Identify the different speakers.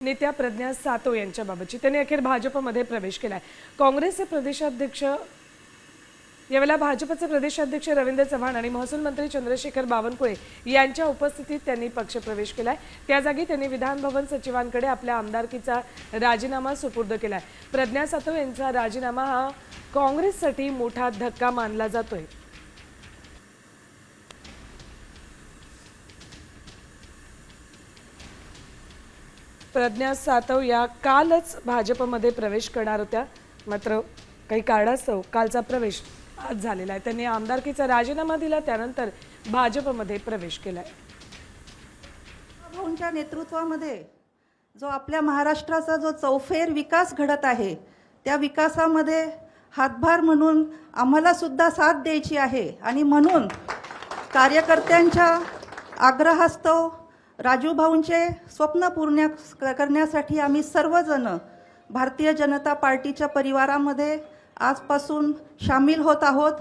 Speaker 1: नेत्या प्रज्ञा सातव यांच्याबाबतची त्यांनी अखेर भाजपमध्ये प्रवेश केलाय। काँग्रेसचे प्रदेशाध्यक्ष यावेळेला भाजपचे प्रदेशाध्यक्ष रवींद्र चव्हाण आणि महसूल मंत्री चंद्रशेखर बावनकुळे यांच्या उपस्थितीत त्यांनी पक्षप्रवेश केलाय। त्या जागी त्यांनी विधान भवन सचिवांकडे आपल्या आमदारकीचा राजीनामा सुपूर्द केलाय। प्रज्ञा सातव यांचा राजीनामा हा काँग्रेससाठी मोठा धक्का मानला जातोय। प्रज्ञा सातव या कालच भाजपमध्ये प्रवेश करणार होत्या, मात्र काही कारणास्तव कालचा प्रवेश आज झालेला आहे। त्यांनी आमदारकीचा राजीनामा दिला, त्यानंतर भाजपमध्ये प्रवेश केलाय।
Speaker 2: भाऊंच्या नेतृत्वामध्ये जो आपल्या महाराष्ट्राचा जो चौफेर विकास घडत आहे, त्या विकासामध्ये हातभार म्हणून आम्हाला सुद्धा साथ द्यायची आहे आणि म्हणून कार्यकर्त्यांच्या आग्रहास्तव राजू भाऊंचे स्वप्न पूर्ण करण्यासाठी आम्ही सर्वजण भारतीय जनता पार्टीच्या परिवारामध्ये आजपासून सामील होत आहोत।